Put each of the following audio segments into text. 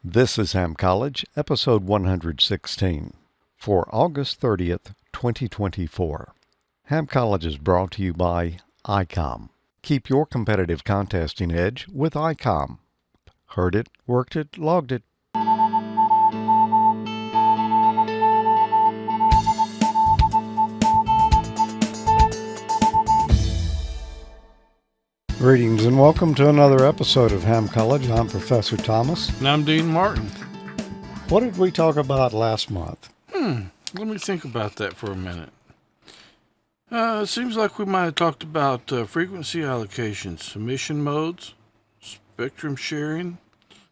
This is Ham College, episode 116, for August 30th, 2024. Ham College is brought to you by ICOM. Keep your competitive contesting edge with ICOM. Heard it, worked it, logged it. Greetings and welcome to another episode of Ham College. I'm Professor Thomas. And I'm Dean Martin. What did we talk about last month? Let me think about that for a minute. It seems like we might have talked about frequency allocations, emission modes, spectrum sharing,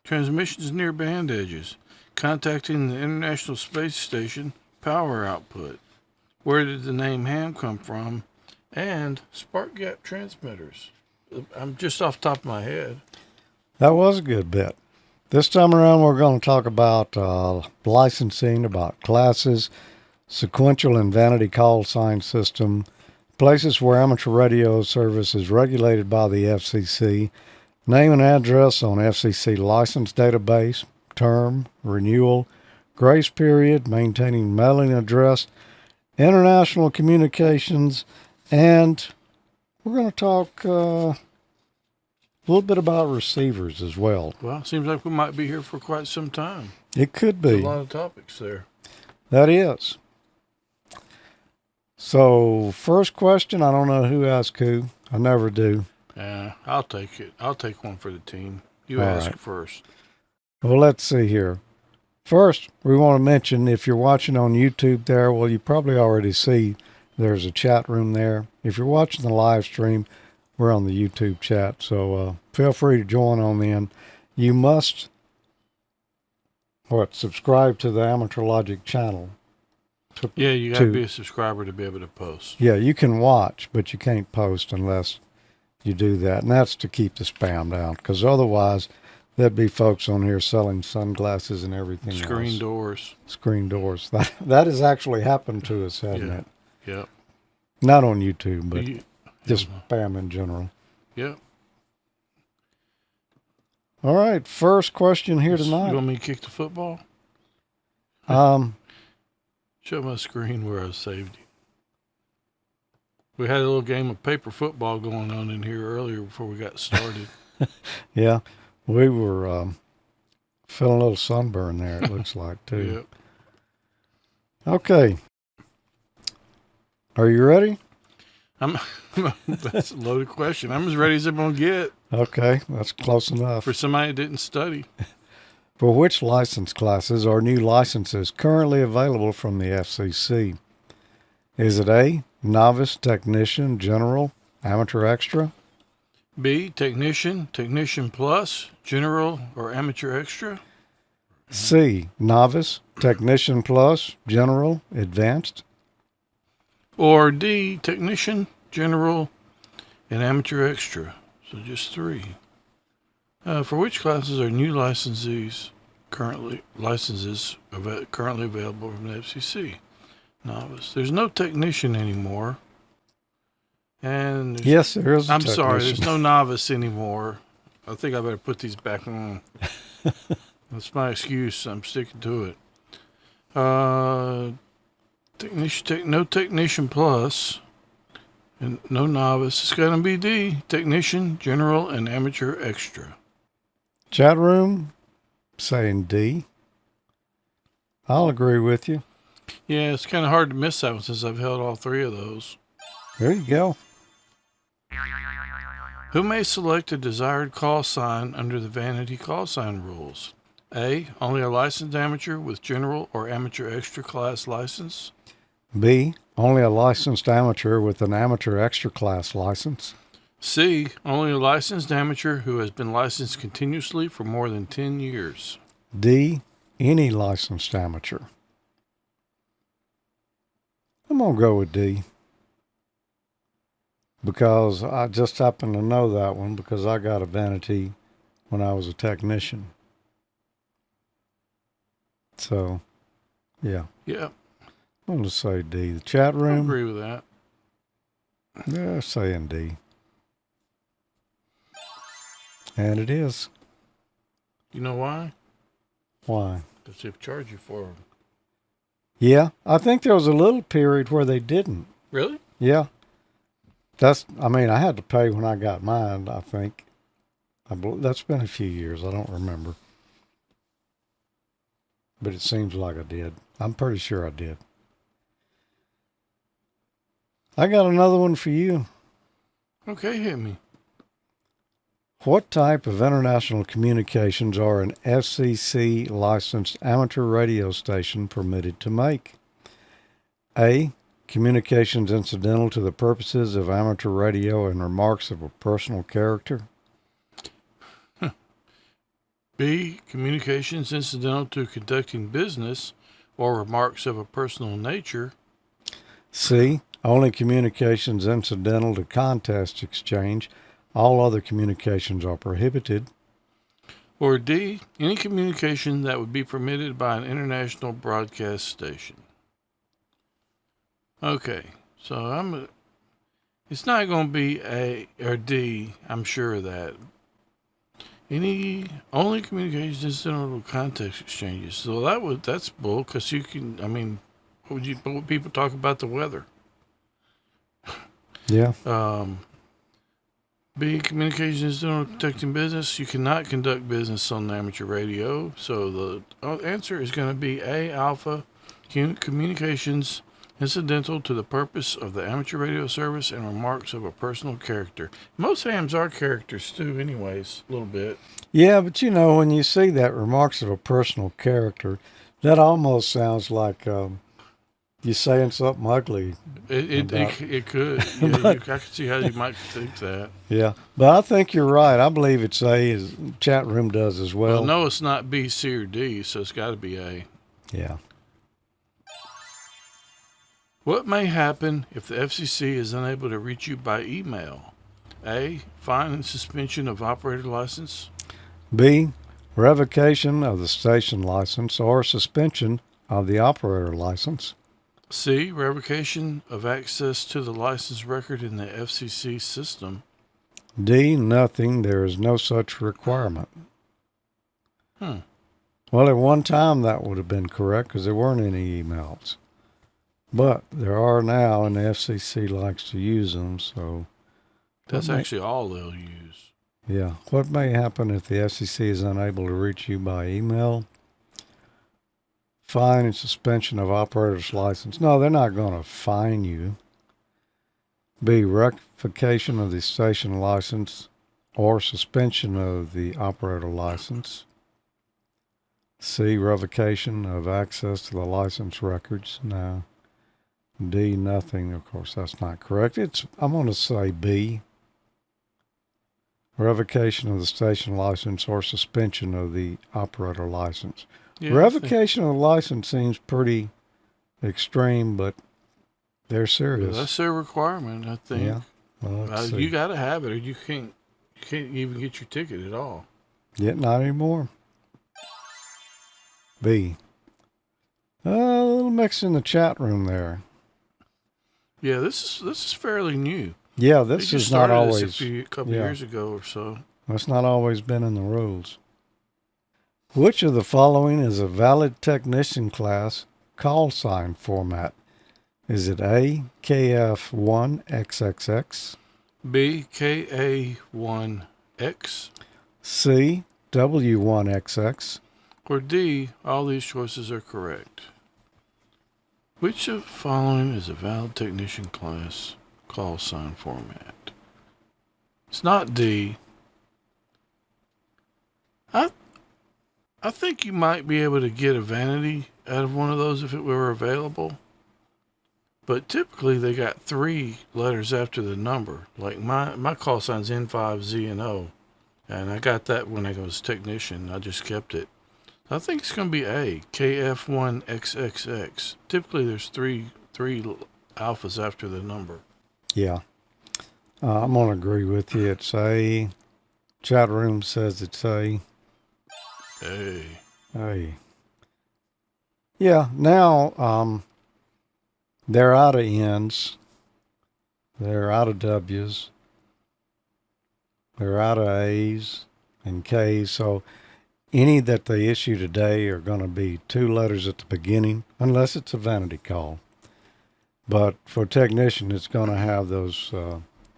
transmissions near band edges, contacting the International Space Station, power output, where did the name ham come from, and spark gap transmitters. I'm just off the top of my head. That was a good bit. This time around, we're going to talk about licensing, about classes, sequential and vanity call sign system, places where amateur radio service is regulated by the FCC, name and address on FCC license database, term, renewal, grace period, maintaining mailing address, international communications, and we're going to talk a little bit about receivers as well. Well, seems like we might be here for quite some time. It could There's be. a lot of topics there. That is. So, first question, I don't know who asked who. I never do. Yeah, I'll take it. I'll take one for the team. You All ask right. first. Well, let's see here. First, we want to mention if you're watching on YouTube there, well, you probably already see there's a chat room there. If you're watching the live stream, we're on the YouTube chat, so feel free to join on in. You must, subscribe to the Amateur Logic channel. Yeah, you got to be a subscriber to be able to post. Yeah, you can watch, but you can't post unless you do that. And that's to keep the spam down, because otherwise there'd be folks on here selling sunglasses and everything Screen else. doors. Screen doors. That has actually happened to us, hasn't it? Yep. Not on YouTube, but You- just spam in general. Yep. All right, first question here You tonight. want me to kick the football? Show my screen where I saved you. We had a little game of paper football going on in here earlier before we got started. Yeah, we were feeling a little sunburn there, it looks like, too. Yep. Okay. Are you ready? That's a loaded question. I'm as ready as I'm going to get Okay, that's close enough. for somebody that didn't study. For which license classes are new licenses currently available from the FCC? Is it A, novice, technician, general, amateur extra? B, technician, technician plus, general, or amateur extra? C, novice, technician plus, general, advanced? Or D, technician, general, and amateur extra. So just three. For which classes are new licenses currently available from the FCC? Novice. There's no technician anymore. And Yes, there is a I'm sorry, technician. there's no novice anymore. I think I better put these back on. That's my excuse. I'm sticking to it. No technician plus, and no novice. It's going to be D, technician, general, and amateur extra. Chat room saying D. I'll agree with you. Yeah, it's kind of hard to miss that one since I've held all three of those. There you go. Who may select a desired call sign under the vanity call sign rules? A, only a licensed amateur with general or amateur extra class license. B, only a licensed amateur with an amateur extra class license. C, only a licensed amateur who has been licensed continuously for more than 10 years. D, any licensed amateur. I'm going to go with D. Because I just happen to know that one because I got a vanity when I was a technician. So, yeah. Yeah, I'm going to say D. The chat I room, agree with that. they're saying D. And it is. You know why? Why? Because they've charged you for them. Yeah, I think there was a little period where they didn't. Really? Yeah. I mean, I had to pay when I got mine, I think. That's been a few years. I don't remember. But it seems like I did. I'm pretty sure I did. I got another one for you. Okay, hit me. What type of international communications are an FCC licensed amateur radio station permitted to make? A. Communications incidental to the purposes of amateur radio and remarks of a personal character. B. Communications incidental to conducting business or remarks of a personal nature. C. Only communications incidental to contest exchange. All other communications are prohibited. Or D. Any communication that would be permitted by an international broadcast station. Okay, so it's not going to be A or D, I'm sure of that. Only communications incidental to context exchanges. So that's bull, because you can, I mean, what would people talk about the weather? Yeah. B. Communications incidental to conducting business. You cannot conduct business on amateur radio. So the answer is going to be A. Alpha. Communications incidental to the purpose of the amateur radio service and remarks of a personal character. Most hams are characters too, anyways, a little bit. Yeah, but you know, when you see that remarks of a personal character, that almost sounds like you saying something ugly. It could. Yeah, I can see how you might think that. Yeah, but I think you're right. I believe it's A, as chat room does as well. Well, no, it's not B, C, or D, so it's got to be A. Yeah. What may happen if the FCC is unable to reach you by email? A. Fine and suspension of operator license. B. Revocation of the station license or suspension of the operator license. C. Revocation of access to the license record in the FCC system. D. Nothing. There is no such requirement. Well, at one time that would have been correct because there weren't any emails. But there are now, and the FCC likes to use them, so... That's actually all they'll use. Yeah. What may happen if the FCC is unable to reach you by email? Fine and suspension of operator's license. No, they're not going to fine you. B. Rectification of the station license or suspension of the operator license. C. Revocation of access to the license records. No. D. Nothing. Of course, that's not correct. I'm going to say B. Revocation of the station license or suspension of the operator license. Yeah, revocation of the license seems pretty extreme, but they're serious. That's their requirement, I think. Yeah. Well, you got to have it, or you can't even get your ticket at all. Yeah, not anymore. B. A little mix in the chat room there. Yeah, this is fairly new. Yeah, this is not always a couple years ago or so. That's not always been in the rules. Which of the following is a valid technician class call sign format? Is it A, KF1XXX, B, KA1X, C, W1XX, or D, all these choices are correct? Which of the following is a valid technician class call sign format? It's not D. I think you might be able to get a vanity out of one of those if it were available. But typically they got 3 letters after the number. Like my call sign's N5ZNO. And I got that when I was technician. I just kept it. I think it's going to be A, KF1XXX. Typically there's three alphas after the number. Yeah. I'm going to agree with you. It's A. Chat room says it's A. A. Yeah, now they're out of N's. They're out of W's. They're out of A's and K's. So Any that they issue today are going to be 2 letters at the beginning, unless it's a vanity call. But for technician, it's going to have those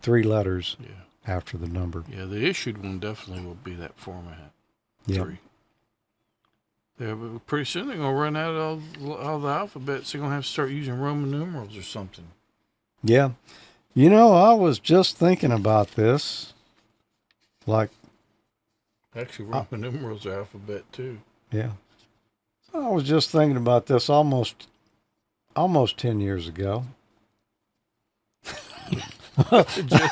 3 letters Yeah. after the number. Yeah, the issued one definitely will be that format. Yep. 3. Yeah, but pretty soon they're gonna run out of all the alphabet, so they're gonna have to start using Roman numerals or something. Yeah. You know, I was just thinking about this. Like, Actually, Roman numerals are alphabet too. yeah. I was just thinking about this almost 10 years ago. That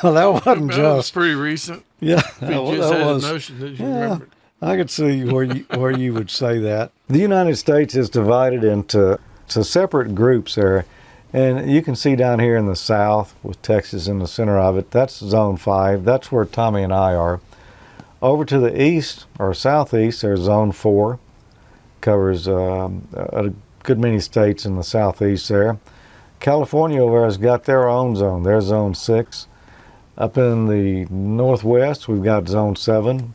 wasn't That was just. pretty recent. Yeah, If you that just had was. a notion that you Yeah. remembered. I could see where you would say that. The United States is divided into separate groups there, and you can see down here in the south with Texas in the center of it. That's Zone 5. That's where Tommy and I are. Over to the east or southeast, there's Zone 4. Covers a good many states in the southeast there. California over there has got their own zone. They're Zone 6. Up in the northwest, we've got Zone 7.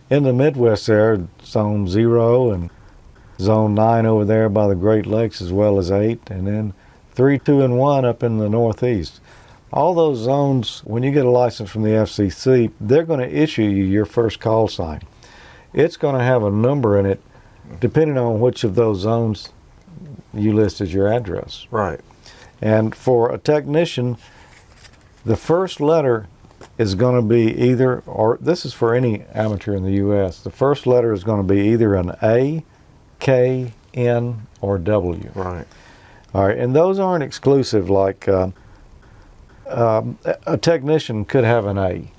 In the Midwest there, Zone 0 and Zone 9 over there by the Great Lakes, as well as 8. And then 3, 2, and 1 up in the Northeast. All those zones, when you get a license from the FCC, they're going to issue you your first call sign. It's going to have a number in it depending on which of those zones you list as your address. Right. And for a technician, the first letter is going to be either, or this is for any amateur in the U.S., the first letter is going to be either an A, K, N, or W. Right. All right, and those aren't exclusive. Like a technician could have an A,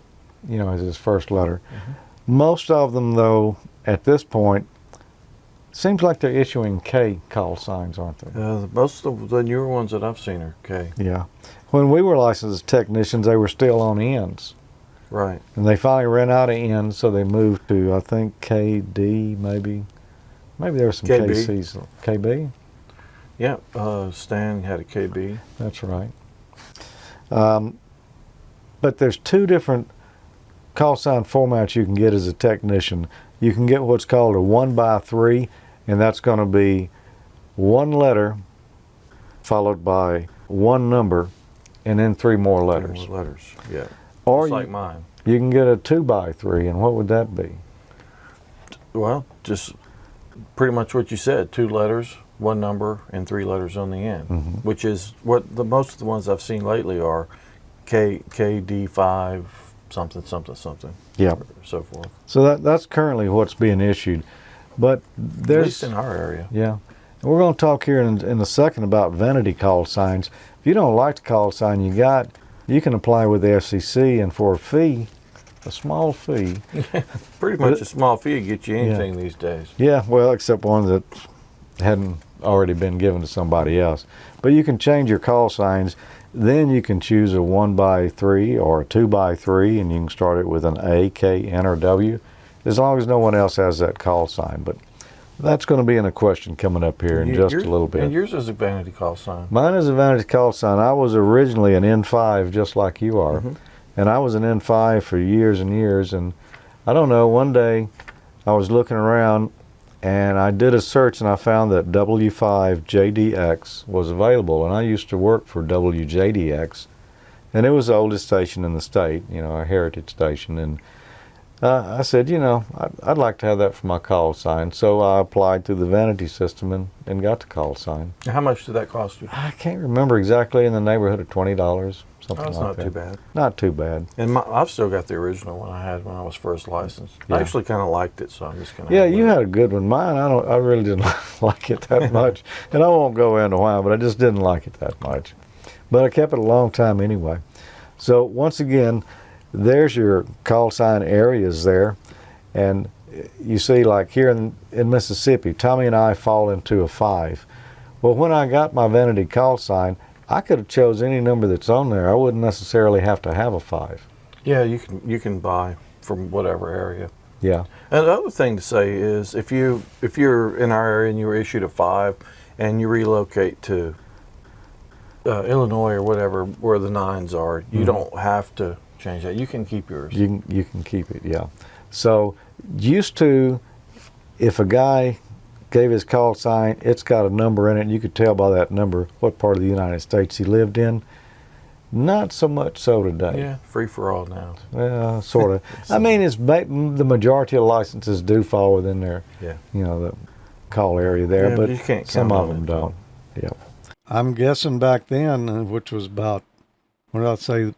as his first letter. Mm-hmm. Most of them, though, at this point, seems like they're issuing K call signs, aren't they? Most of the newer ones that I've seen are K. Yeah. When we were licensed as technicians, they were still on N's. Right. And they finally ran out of N's, so they moved to, I think, KD, maybe. Maybe there were some KB. KCs. KB? Yeah. Stan had a KB. That's right. But there's 2 different call sign formats you can get as a technician. You can get what's called a 1x3, and that's going to be 1 letter followed by 1 number and then 3 more letters. 3 more letters. Yeah. Or Just like mine. you can get a 2x3, and what would that be? Well, just pretty much what you said. 2 letters, 1 number, and 3 letters on the end, which is what most of the ones I've seen lately are KD5 something something something. Yeah. Or so forth. So that's currently what's being issued. But At there's least in our area. Yeah. And we're going to talk here in a second about vanity call signs. If you don't like the call sign you got, you can apply with the FCC, and for a fee, a small fee. Pretty much a small fee to get you anything these days. Yeah, well, except one that hadn't already been given to somebody else. But you can change your call signs. Then you can choose a 1x3 or a 2x3, and you can start it with an A, K, N, or W, as long as no one else has that call sign. But that's going to be in a question coming up here in just a little bit. And yours is a vanity call sign. Mine is a vanity call sign. I was originally an N5, just like you are. Mm-hmm. And I was an N5 for years and years. And I don't know, one day I was looking around and I did a search and I found that W5JDX was available. And I used to work for WJDX. And it was the oldest station in the state, a heritage station. And I said, I'd like to have that for my call sign. So I applied through the vanity system and got the call sign. How much did that cost you? I can't remember exactly, in the neighborhood of $20, something That's like not that. too bad. Not too bad. And I've still got the original one I had when I was first licensed. Yeah. I actually kind of liked it, so I'm just going to. Yeah, you had a good one. Mine, I really didn't like it that much. And I won't go into why, but I just didn't like it that much. But I kept it a long time anyway. So once again, there's your call sign areas there. And you see, like here in Mississippi, Tommy and I fall into a 5. Well, when I got my vanity call sign, I could have chose any number that's on there. I wouldn't necessarily have to have a 5. Yeah, you can buy from whatever area. Yeah. And the other thing to say is, if you're in our area and you were issued a 5, and you relocate to Illinois or whatever where the 9s are, you don't have to change that. You can keep yours. You can keep it, yeah. So used to, if a guy gave his call sign, it's got a number in it, and you could tell by that number what part of the United States he lived in. Not so much so today. Yeah, free for all now. Well, sort of. I mean, the majority of licenses do fall within their, Yeah. the call area there, Yeah, but you can't some count of on them it, don't. Yeah. I'm guessing back then, which was about, what did I say,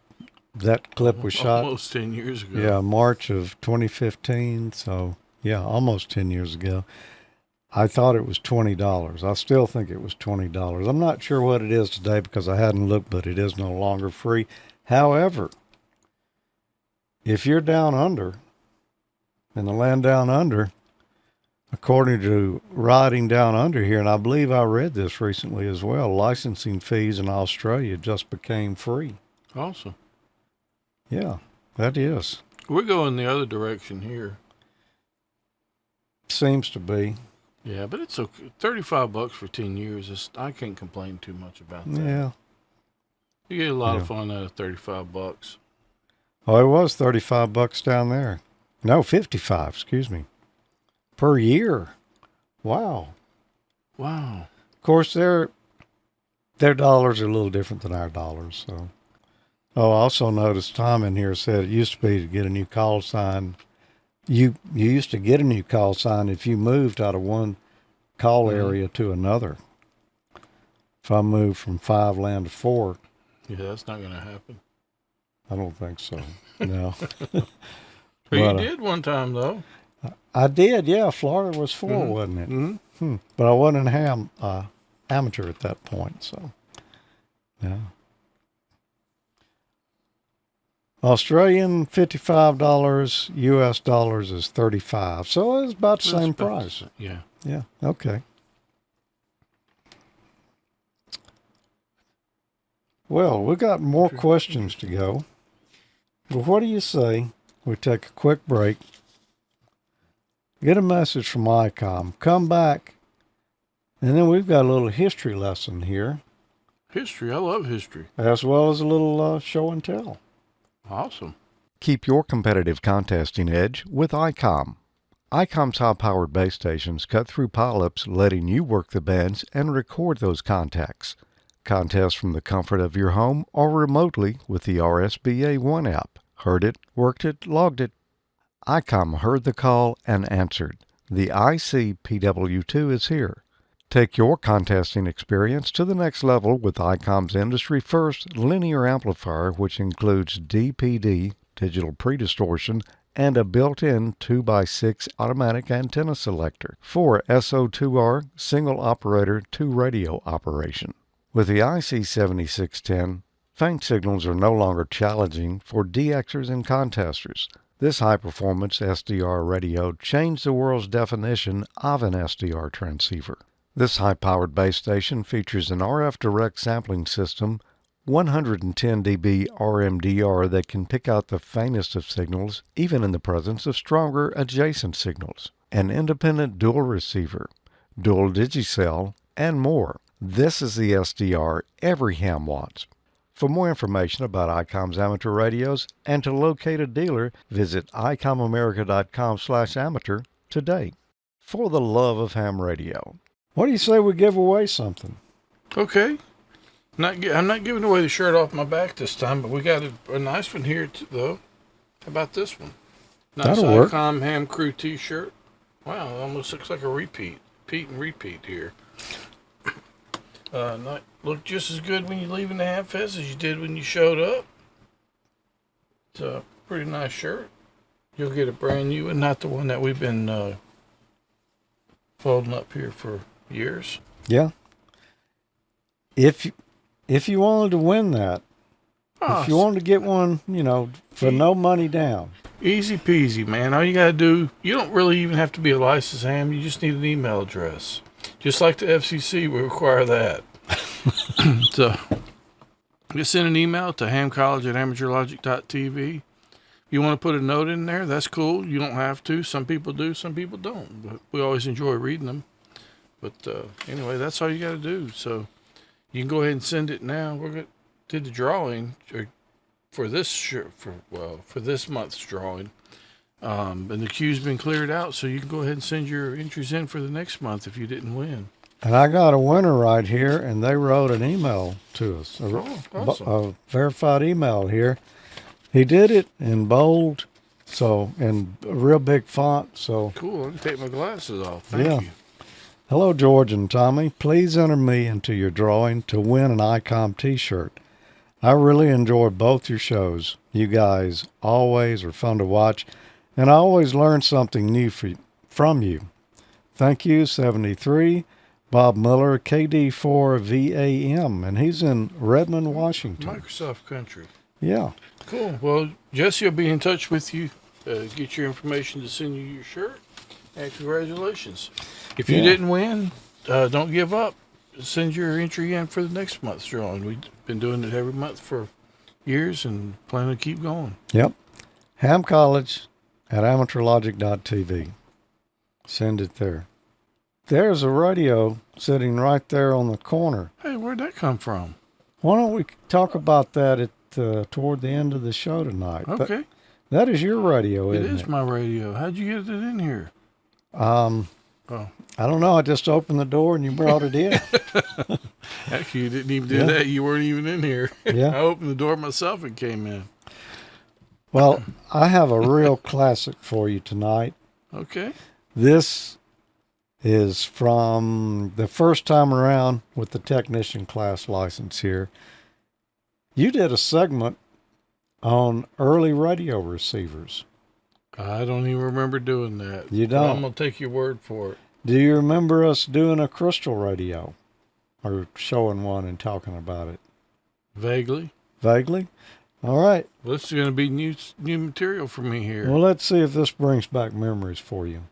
that clip was shot? Almost 10 years ago. Yeah, March of 2015. So, yeah, almost 10 years ago. I thought it was $20. I still think it was $20. I'm not sure what it is today because I hadn't looked, but it is no longer free. However, if you're down under, in the land down under, according to Riding Down Under here, and I believe I read this recently as well, licensing fees in Australia just became free. Awesome. Yeah, that is. We're going the other direction here. Seems to be. Yeah, but it's okay. $35 for 10 years. I can't complain too much about that. Yeah. You get a lot of fun out of $35. Oh, it was $35 down there. No, 55, excuse me. Per year. Wow. Wow. Of course, their dollars are a little different than our dollars. So, I also noticed Tom in here said it used to be to get a new call sign. You used to get a new call sign if you moved out of one call area to another. If I moved from 5 land to 4, Yeah, that's not going to happen. I don't think so. No. But you did one time, though. I did, yeah. Florida was 4, wasn't it? Mm-hmm. But I wasn't an amateur at that point, so yeah. Australian $55, US dollars is 35. So it's about the same price. Yeah. Yeah, okay. Well, we got more questions to go. But what do you say we take a quick break, get a message from ICOM, come back, and then we've got a little history lesson here, History. I love history. as well as a little show and tell. Awesome. Keep your competitive contesting edge with ICOM. ICOM's high-powered base stations cut through pileups, letting you work the bands and record those contacts. Contest from the comfort of your home or remotely with the RSBA One app. Heard it, worked it, logged it. ICOM heard the call and answered. The ICPW2 is here. Take your contesting experience to the next level with ICOM's industry-first linear amplifier, which includes DPD, digital pre-distortion, and a built-in 2x6 automatic antenna selector for SO2R single-operator 2-radio operation. With the IC7610, faint signals are no longer challenging for DXers and contesters. This high-performance SDR radio changed the world's definition of an SDR transceiver. This high-powered base station features an RF direct sampling system, 110 dB RMDR that can pick out the faintest of signals, even in the presence of stronger adjacent signals, an independent dual receiver, dual digicell, and more. This is the SDR every ham wants. For more information about ICOM's amateur radios and to locate a dealer, visit icomamerica.com/amateur today. For the love of ham radio. What do you say we give away something? Okay. I'm not giving away the shirt off my back this time, but we got a nice one here, though. How about this one? Nice That'll work. ICOM Ham Crew t-shirt. Wow, it almost looks like a repeat. Repeat here. Look just as good when you leave in the Ham Fest as you did when you showed up. It's a pretty nice shirt. You'll get a brand new one, not the one that we've been folding up here for years. Yeah. If you wanted to win that, if you wanted to get one, for no money down. Easy peasy, man. All you got to do, you don't really even have to be a licensed ham. You just need an email address. Just like the FCC, we require that. So, just send an email to hamcollege@amateurlogic.tv. If you want to put a note in there, that's cool. You don't have to. Some people do, some people don't. But we always enjoy reading them. But anyway, that's all you got to do. So, you can go ahead and send it now. We're going to do the drawing for this for this month's drawing. And the queue's been cleared out, so you can go ahead and send your entries in for the next month if you didn't win. And I got a winner right here, and they wrote an email to us, Awesome. a verified email here. He did it in bold, so in a real big font. So, Cool. I can take my glasses off. Thank Yeah. you. hello, George and Tommy. Please enter me into your drawing to win an ICOM T-shirt. I really enjoy both your shows. You guys always are fun to watch, and I always learn something new from you. Thank you, 73. Bob Miller, KD4VAM, and he's in Redmond, Washington. Microsoft Country. Yeah. Cool. Well, Jesse will be in touch with you. Get your information to send you your shirt. And congratulations. If you Yeah. didn't win, don't give up. Send your entry in for the next month's drawing. We've been doing it every month for years and plan to keep going. Yep. Ham College at amateurlogic.tv. Send it there. There's a radio sitting right there on the corner. Hey, where'd that come from? Why don't we talk about that at toward the end of the show tonight? Okay. That is your radio, It isn't is my radio. How'd you get it in here? Oh, I don't know. I just opened the door and you brought it in. Actually, you didn't even do Yeah. that. You weren't even in here. Yeah. I opened the door myself and came in. Well, I have a real classic for you tonight. Okay. This is from the first time around with the technician class license here. You did a segment on early radio receivers. I don't even remember doing that. You But I'm don't? going to take your word for it. Do you remember us doing a crystal radio or showing one and talking about it? Vaguely. Vaguely? All right. Well, this is going to be new material for me here. Well, let's see if this brings back memories for you.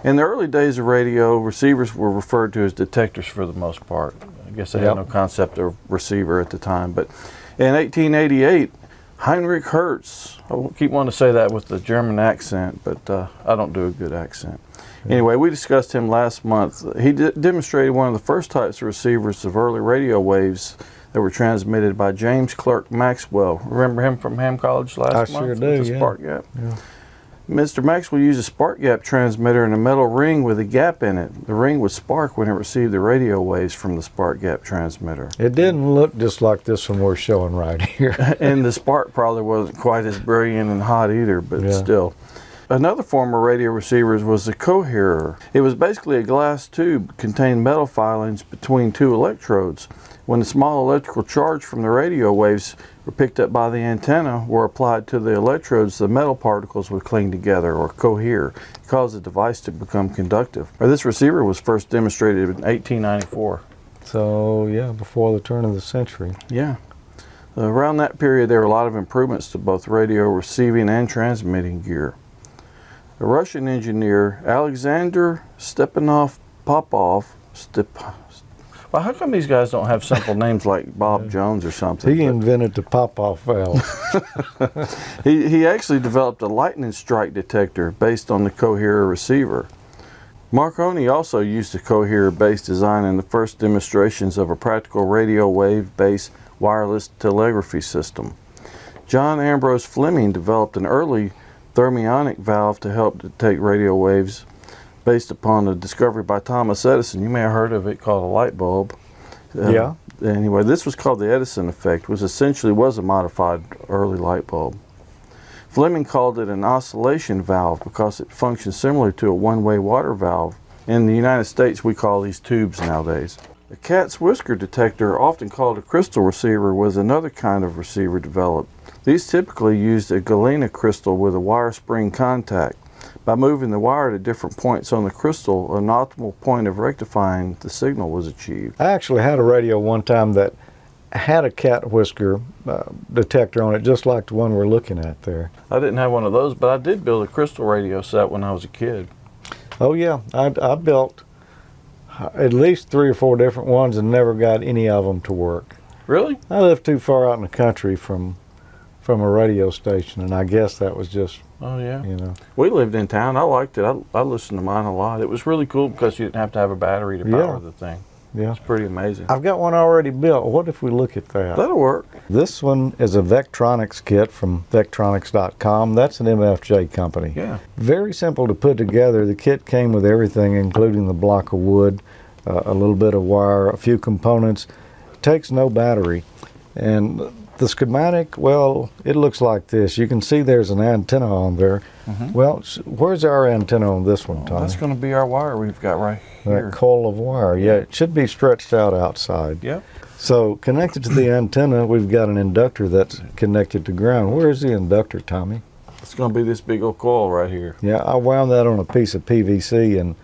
In the early days of radio, receivers were referred to as detectors for the most part. I guess they Yep. had no concept of receiver at the time. But in 1888, Heinrich Hertz, I won't keep wanting to say that with the German accent, but I don't do a good accent. Anyway, we discussed him last month. He demonstrated one of the first types of receivers of early radio waves that were transmitted by James Clerk Maxwell. Remember him from Ham College last I month? sure with do, the yeah. spark gap. Yeah. Mr. Maxwell used a spark gap transmitter and a metal ring with a gap in it. The ring would spark when it received the radio waves from the spark gap transmitter. It didn't look just like this one we're showing right here. And the spark probably wasn't quite as brilliant and hot either, but Yeah. still. Another form of radio receivers was the coherer. It was basically a glass tube contained metal filings between two electrodes. When the small electrical charge from the radio waves were picked up by the antenna were applied to the electrodes, the metal particles would cling together or cohere, cause the device to become conductive. This receiver was first demonstrated in 1894. So, yeah, before the turn of the century. Yeah. Around that period, there were a lot of improvements to both radio receiving and transmitting gear. A Russian engineer, Alexander Stepanov Popov, well, how come these guys don't have simple names like Bob Jones or something? He invented the pop-off valve. He actually developed a lightning strike detector based on the coherer receiver. Marconi also used a coherer-based design in the first demonstrations of a practical radio wave-based wireless telegraphy system. John Ambrose Fleming developed an early thermionic valve to help detect radio waves based upon a discovery by Thomas Edison. You may have heard of it, called a light bulb. Yeah. Anyway, this was called the Edison effect, which essentially was a modified early light bulb. Fleming called it an oscillation valve because it functions similar to a one-way water valve. In the United States, we call these tubes nowadays. A cat's whisker detector, often called a crystal receiver, was another kind of receiver developed. These typically used a galena crystal with a wire spring contact. By moving the wire to different points on the crystal, an optimal point of rectifying the signal was achieved. I actually had a radio one time that had a cat whisker detector on it, just like the one we're looking at there. I didn't have one of those, but I did build a crystal radio set when I was a kid. Oh, yeah. I built at least 3 or 4 different ones and never got any of them to work. Really? I lived too far out in the country from a radio station, and I guess that was just, Oh, yeah. you know. We lived in town. I liked it. I listened to mine a lot. It was really cool because you didn't have to have a battery to power Yeah. the thing. Yeah. It's pretty amazing. I've got one already built. What if we look at that? That'll work. This one is a Vectronics kit from Vectronics.com. That's an MFJ company. Yeah. Very simple to put together. The kit came with everything, including the block of wood, a little bit of wire, a few components. Takes no battery. And the schematic, well, it looks like this. You can see there's an antenna on there. Well, where's our antenna on this one, Tommy? That's going to be our wire we've got right here. That coil of wire. Yeah, it should be stretched out outside. Yep. So connected to the antenna, we've got an inductor that's connected to ground. Where is the inductor, Tommy? It's going to be this big old coil right here. Yeah, I wound that on a piece of PVC and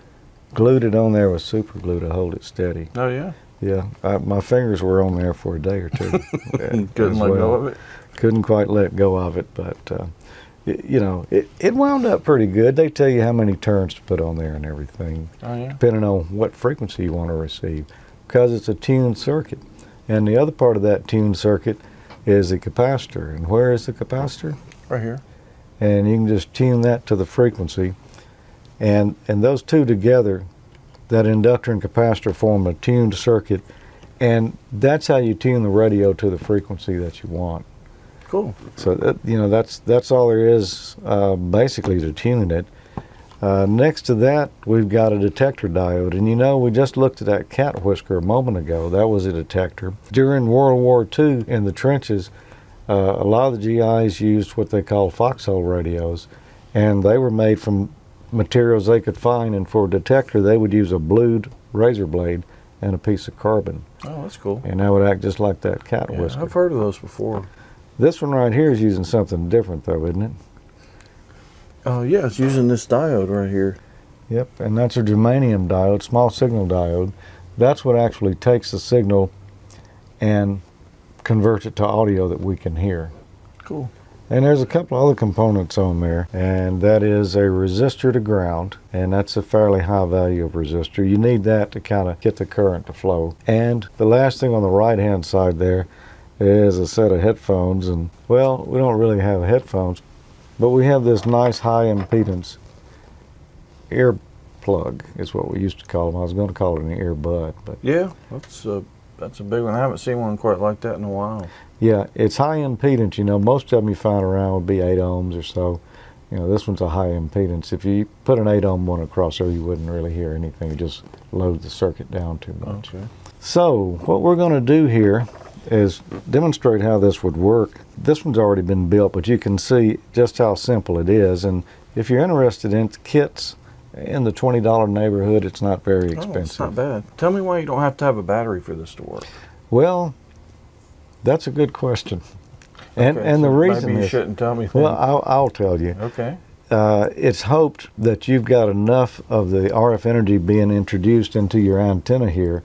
glued it on there with super glue to hold it steady. Oh, yeah? Yeah, my fingers were on there for a day or two. Couldn't let go of it? Couldn't quite let go of it, but it wound up pretty good. They tell you how many turns to put on there and everything, Oh, yeah? depending on what frequency you want to receive, because it's a tuned circuit. And the other part of that tuned circuit is the capacitor. And where is the capacitor? Right here. And you can just tune that to the frequency. And those two together, that inductor and capacitor, form a tuned circuit. And that's how you tune the radio to the frequency that you want. Cool. So that's all there is basically to tuning it. Next to that, we've got a detector diode. And we just looked at that cat whisker a moment ago. That was a detector. During World War II in the trenches, a lot of the GIs used what they call foxhole radios. And they were made from materials they could find. And for a detector, they would use a blued razor blade and a piece of carbon. Oh, that's cool. And that would act just like that cat Yeah, whisker. I've heard of those before. This one right here is using something different, though, isn't it? Oh, yeah, it's using this diode right here. Yep, and that's a germanium diode, small signal diode. That's what actually takes the signal and converts it to audio that we can hear. Cool. And there's a couple other components on there, and that is a resistor to ground, and that's a fairly high value of resistor. You need that to kind of get the current to flow. And the last thing on the right-hand side there is a set of headphones, and, well, we don't really have headphones, but we have this nice high impedance ear plug is what we used to call them. I was going to call it an earbud, but Yeah, that's a big one. I haven't seen one quite like that in a while. yeah, it's high impedance. Most of them you find around would be 8 ohms or so. This one's a high impedance. If you put an 8 ohm one across there, you wouldn't really hear anything. You just load the circuit down too much. Okay. So what we're going to do here is demonstrate how this would work. This one's already been built, but you can see just how simple it is. And if you're interested in kits in the $20 neighborhood, it's not very expensive. Oh, it's not bad. Tell me why you don't have to have a battery for this to work. Well, that's a good question. And Okay, and the so reason maybe you is, shouldn't tell me. Then. well, I'll tell you. Okay. It's hoped that you've got enough of the RF energy being introduced into your antenna here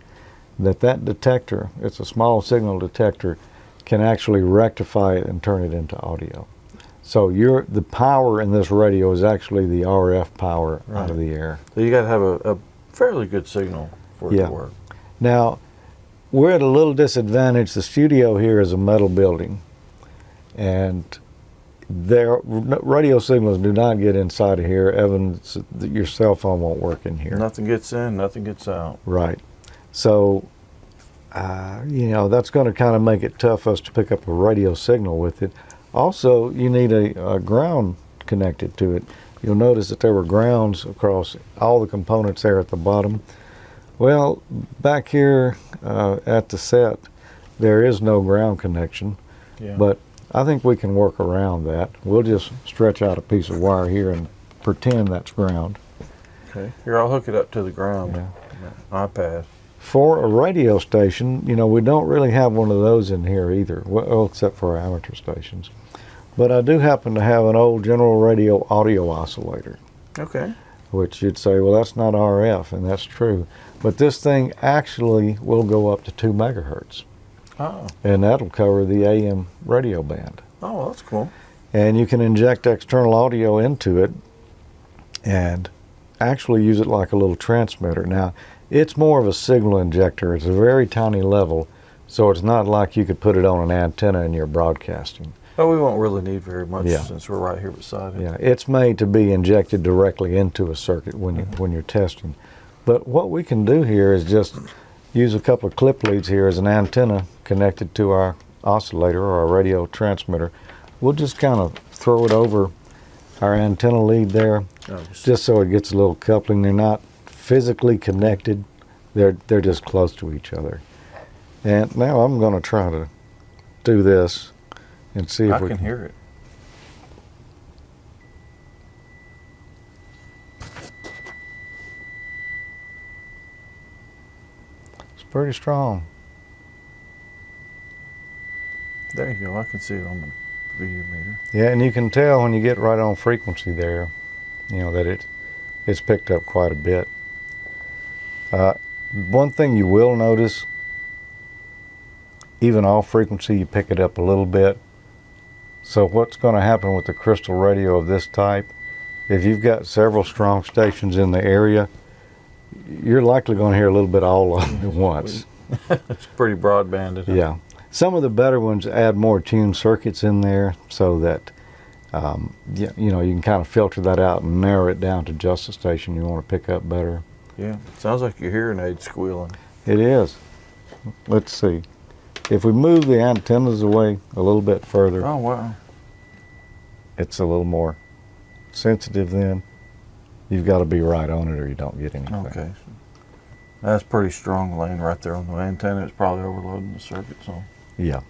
that detector, it's a small signal detector, can actually rectify it and turn it into audio. So the power in this radio is actually the RF power out of the air. So you got to have a fairly good signal for it Yeah. to work. Now, we're at a little disadvantage. The studio here is a metal building, and radio signals do not get inside of here. Evidence that your cell phone won't work in here. Nothing gets in, nothing gets out. Right. So, that's going to kind of make it tough for us to pick up a radio signal with it. Also, you need a ground connected to it. You'll notice that there were grounds across all the components there at the bottom. Well, back here at the set, there is no ground connection, Yeah. but I think we can work around that. We'll just stretch out a piece of wire here and pretend that's ground. Okay. Here, I'll hook it up to the ground. Yeah. iPad. For a radio station, we don't really have one of those in here either, well, except for our amateur stations. But I do happen to have an old General Radio audio oscillator, Okay. which you'd say, well, that's not RF, and that's true. But this thing actually will go up to 2 megahertz, Oh. and that'll cover the AM radio band. Oh, that's cool. And you can inject external audio into it and actually use it like a little transmitter. Now, it's more of a signal injector. It's a very tiny level, so it's not like you could put it on an antenna and you're broadcasting. Oh, we won't really need very much Yeah. since we're right here beside it. Yeah, it's made to be injected directly into a circuit when you're testing. But what we can do here is just use a couple of clip leads here as an antenna connected to our oscillator or our radio transmitter. We'll just kind of throw it over our antenna lead there, just so it gets a little coupling. They're not physically connected. They're just close to each other. And now I'm going to try to do this and see if I we can hear it. It's pretty strong. There you go. I can see it on the video meter. Yeah, and you can tell when you get right on frequency there, that it's picked up quite a bit. One thing you will notice, even off frequency, you pick it up a little bit. So what's going to happen with the crystal radio of this type, if you've got several strong stations in the area, you're likely going to hear a little bit all of them at once. It's pretty broadbanded. Yeah. Some of the better ones add more tuned circuits in there so that you can kind of filter that out and narrow it down to just the station you want to pick up better. Yeah. Sounds like your hearing aid squealing. It is. Let's see. If we move the antennas away a little bit further, Oh, wow. it's a little more sensitive then. You've got to be right on it or you don't get anything. Okay. That's pretty strong laying right there on the antenna. It's probably overloading the circuit. So, Yeah.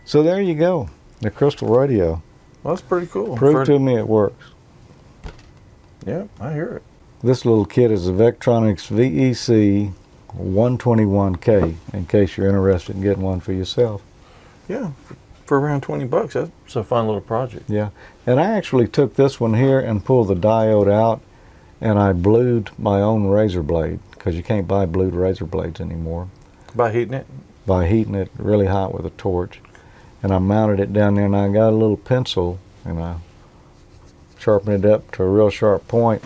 So there you go. The crystal radio. well, that's pretty cool. Prove to me it works. Yeah, I hear it. This little kit is a Vectronics VEC 121K, in case you're interested in getting one for yourself. Yeah, for around $20. That's a fun little project. Yeah, and I actually took this one here and pulled the diode out, and I blued my own razor blade, because you can't buy blued razor blades anymore, By heating it? by heating it really hot with a torch. And I mounted it down there, and I got a little pencil, and I sharpened it up to a real sharp point,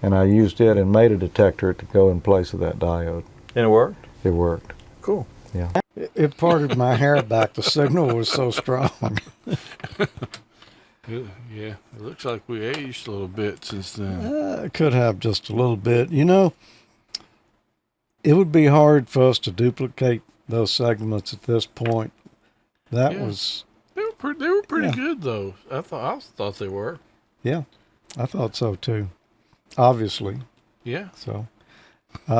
and I used it and made a detector to go in place of that diode. And it worked? It worked. Cool. Yeah. It parted my hair back. The signal was so strong. Yeah, it looks like we aged a little bit since then. It could have just a little bit. It would be hard for us to duplicate those segments at this point. That Yeah. was, They were pretty Yeah. good though. I thought they were. I thought so too. Obviously. Yeah. So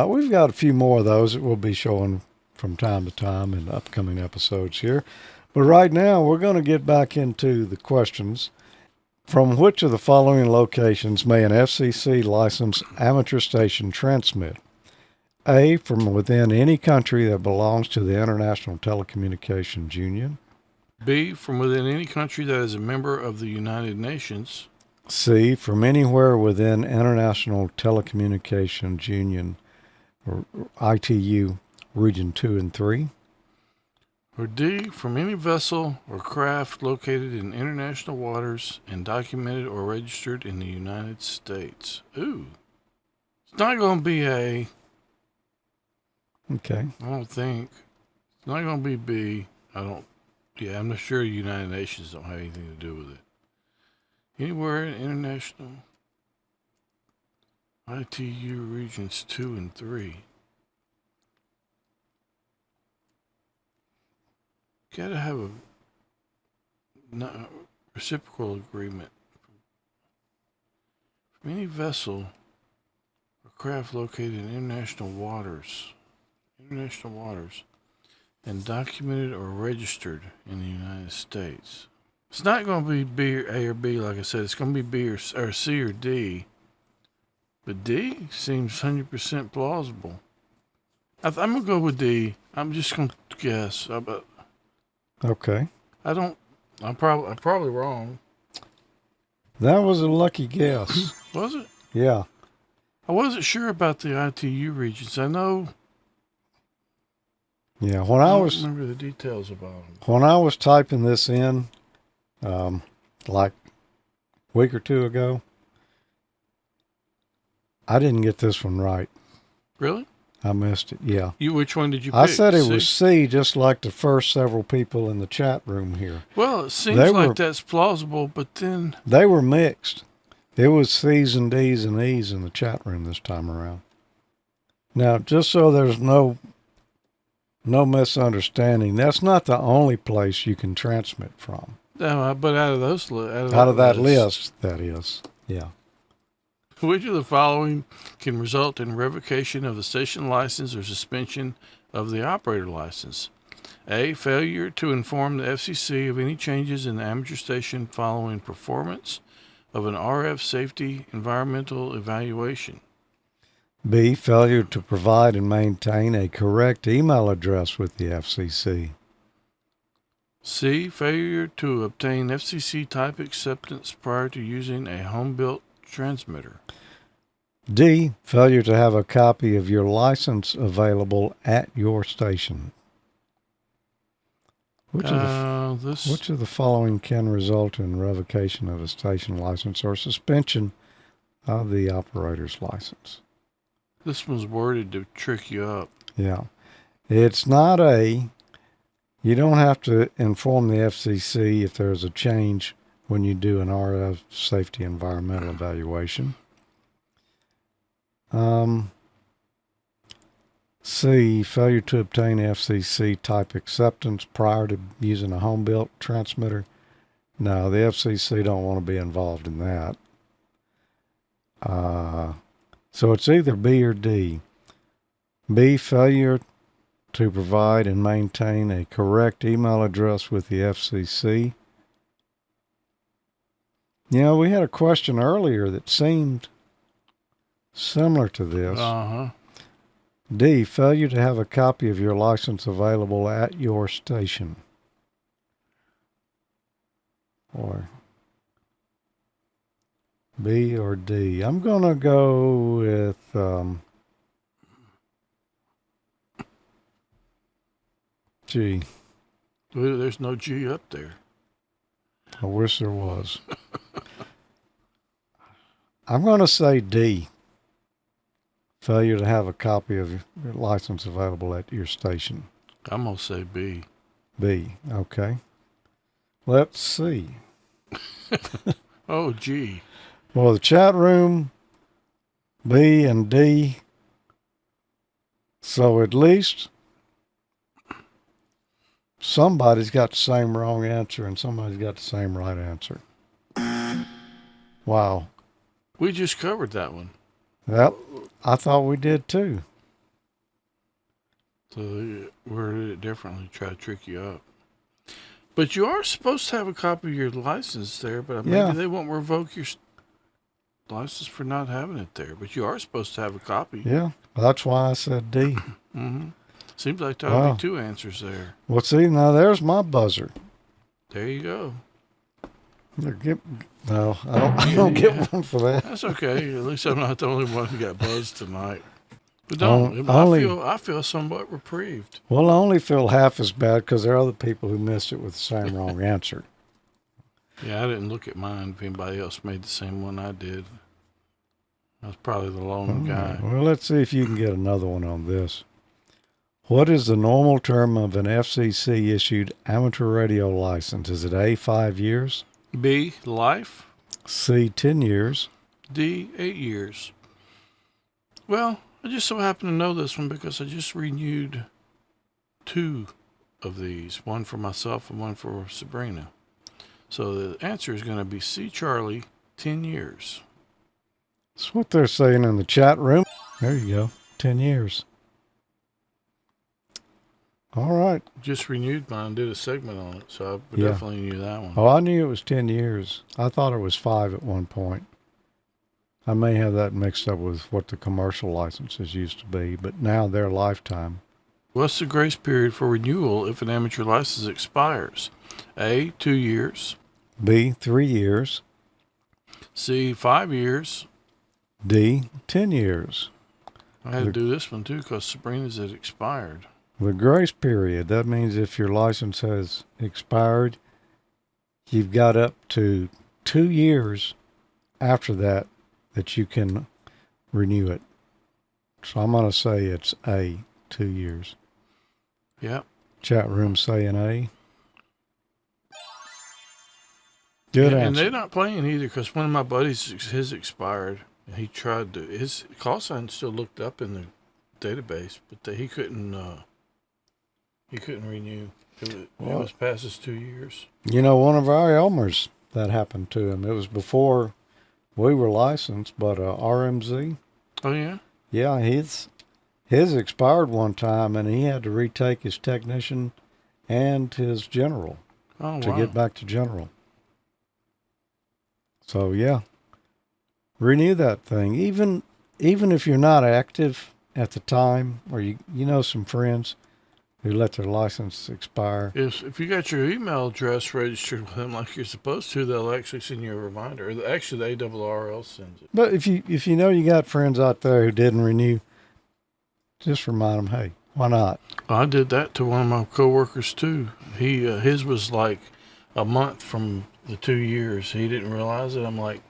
we've got a few more of those that we'll be showing from time to time in upcoming episodes here. But right now, we're going to get back into the questions. From which of the following locations may an FCC licensed amateur station transmit? A, from within any country that belongs to the International Telecommunications Union. B, from within any country that is a member of the United Nations. C, from anywhere within International Telecommunications Union, or ITU, Region 2 and 3. Or D, from any vessel or craft located in international waters and documented or registered in the United States. Ooh. It's not going to be A, Okay. I don't think. It's not going to be B. I'm not sure the United Nations don't have anything to do with it. Anywhere in international ITU regions 2 and 3. Gotta have a reciprocal agreement from any vessel or craft located in international waters, and documented or registered in the United States. It's not going to be B or A or B, like I said. It's going to be B or C or D. But D seems 100% plausible. I'm going to go with D. I'm just going to guess. Okay. I'm probably wrong. That was a lucky guess. Was it? Yeah. I wasn't sure about the ITU regions. I know. Yeah. I don't remember the details about them. When I was typing this in, like a week or two ago, I didn't get this one right. Really? I missed it. Yeah. Which one did you pick? I said it C? was C, just like the first several people in the chat room here. Well, it seems They like were- that's plausible, but then They were mixed. It was C's and D's and E's in the chat room this time around. Now, just so there's no no misunderstanding. That's not the only place you can transmit from. No, but out of those, Out of that list, that is. Yeah. which of the following can result in revocation of the station license or suspension of the operator license? A. Failure to inform the FCC of any changes in the amateur station following performance of an RF safety environmental evaluation. B. Failure to provide and maintain a correct email address with the FCC. C. Failure to obtain FCC type acceptance prior to using a home-built transmitter. D. Failure to have a copy of your license available at your station. Which of the following can result in revocation of a station license or suspension of the operator's license? This one's worded to trick you up. Yeah. It's not A. You don't have to inform the FCC if there's a change when you do an RF safety environmental evaluation. C. Failure to obtain FCC type acceptance prior to using a home-built transmitter. No, the FCC don't want to be involved in that. So it's either B or D. B. Failure to provide and maintain a correct email address with the FCC. You know, we had a question earlier that seemed similar to this. Uh-huh. D. Failure to have a copy of your license available at your station. Or B or D. I'm going to go with G. There's no G up there. I wish there was. I'm going to say D. Failure to have a copy of your license available at your station. I'm going to say B. B. Okay. Let's see. Oh, G. Well, the chat room, B and D. So at least somebody's got the same wrong answer and somebody's got the same right answer. Wow. We just covered that one. Yep. I thought we did too. So they worded it differently, try to trick you up. But you are supposed to have a copy of your license there, but maybe Yeah. they won't revoke your license for not having it there. But you are supposed to have a copy. Yeah. That's why I said D. Mm-hmm. Seems like there'll Wow. be two answers there. Well, see, now there's my buzzer. There you go. No, I don't get one for that. That's okay. At least I'm not the only one who got buzzed tonight. But I feel somewhat reprieved. Well, I only feel half as bad because there are other people who missed it with the same wrong answer. Yeah, I didn't look at mine. If anybody else made the same one I did, I was probably the lone guy. Well, let's see if you can get another one on this. What is the normal term of an FCC issued amateur radio license? Is it A, 5 years? B, life. C, 10 years? D, 8 years. Well, I just so happen to know this one because I just renewed 2 of these, one for myself and one for Sabrina. So the answer is going to be C, Charlie, 10 years. That's what they're saying in the chat room. There you go, 10 years. All right. Just renewed mine, did a segment on it, so I Yeah. definitely knew that one. Oh, I knew it was 10 years. I thought it was 5 at one point. I may have that mixed up with what the commercial licenses used to be, but now they're lifetime. What's the grace period for renewal if an amateur license expires? A, 2 years. B, 3 years. C, 5 years. D, 10 years. I had to do this one too because Sabrina's had expired. The grace period, that means if your license has expired, you've got up to 2 years after that you can renew it. So I'm going to say it's A, 2 years. Yep. Chat room saying A. Good And answer. they're not playing either because one of my buddies, his expired. And he tried to, his call sign still looked up in the database, but he couldn't He couldn't renew. It Well, was past his 2 years. you know, one of our Elmers, that happened to him. It was before we were licensed, but RMZ, Oh, yeah? yeah, his expired one time, and he had to retake his technician and his general Oh, to wow. get back to general. So yeah, renew that thing. Even if you're not active at the time, or you know some friends who let their license expire. If you got your email address registered with them like you're supposed to, they'll actually send you a reminder. Actually, the ARRL sends it. But if you know you got friends out there who didn't renew, just remind them, hey, why not? I did that to one of my coworkers too. His was like a month from the 2 years. He didn't realize it. I'm like,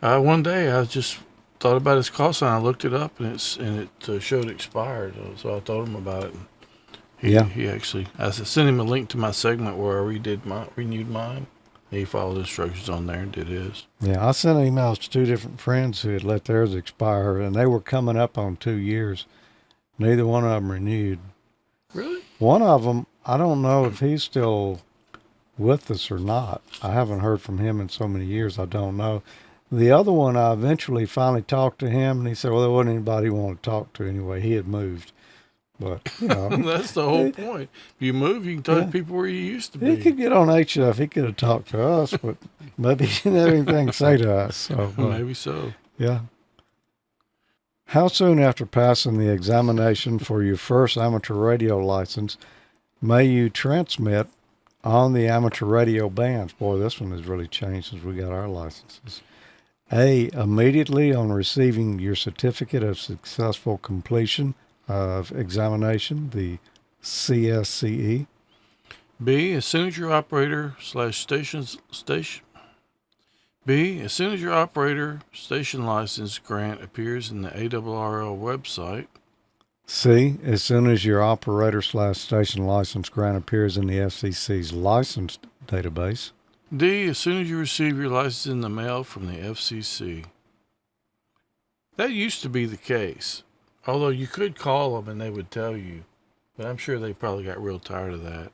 one day I just thought about his call sign. I looked it up and it showed expired. So I told him about it. And he actually, I sent him a link to my segment where I renewed mine. He followed instructions on there and did his. Yeah, I sent emails to 2 different friends who had let theirs expire, and they were coming up on 2 years. Neither one of them renewed. Really? One of them, I don't know if he's still with us or not. I haven't heard from him in so many years, I don't know. The other one, I eventually finally talked to him, and he said, well, there wasn't anybody he wanted to talk to anyway. He had moved. But, you know, That's the whole point. If you move, you can tell Yeah. people where you used to he be. could get on HF. He could have talked to us, but maybe he didn't have anything to say to us. So, Maybe so. yeah. How soon after passing the examination for your first amateur radio license may you transmit on the amateur radio bands? Boy, this one has really changed since we got our licenses. A, immediately on receiving your certificate of successful completion of examination, the CSCE. B, as soon as your operator slash station. B, as soon as your operator station license grant appears in the ARRL website. C, as soon as your operator slash station license grant appears in the FCC's license database. D, as soon as you receive your license in the mail from the FCC. That used to be the case, although you could call them and they would tell you, but I'm sure they probably got real tired of that.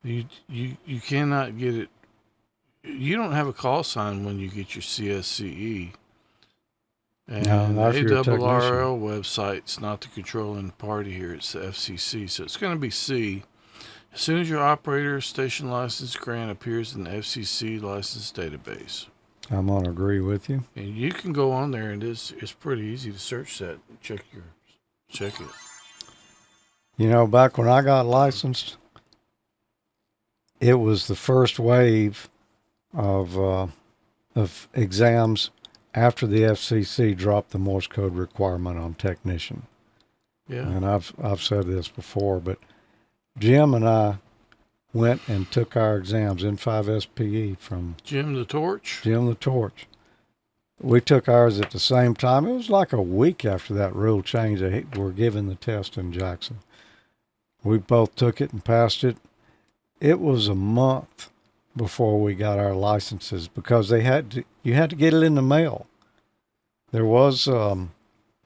You cannot get it. You don't have a call sign when you get your CSCE. And No, not if the you're a technician. ARRL website's not the controlling party here. It's the FCC. So it's going to be C. As soon as your operator station license grant appears in the FCC license database. I'm going to agree with you. And you can go on there and it's pretty easy to search that. Check it. You know, back when I got licensed, it was the first wave of exams after the FCC dropped the Morse code requirement on technician. Yeah. And I've said this before, but Jim and I went and took our exams in 5SPE from Jim the Torch. Jim the Torch. We took ours at the same time. It was like a week after that rule change. They were given the test in Jackson. We both took it and passed it. It was a month before we got our licenses because you had to get it in the mail. There was no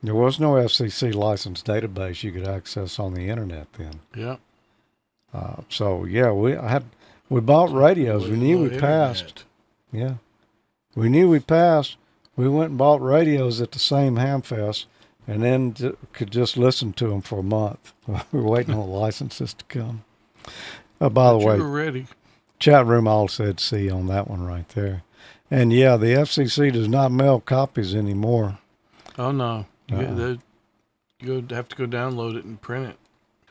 FCC license database you could access on the internet then. Yeah. So yeah, we bought radios. We knew we passed. Yeah, we knew we passed. We went and bought radios at the same Hamfest, and then could just listen to them for a month. We were waiting on the licenses to come. By the way, you were ready. chat room all said C on that one right there. And yeah, the FCC does not mail copies anymore. Oh no, you have to go download it and print it.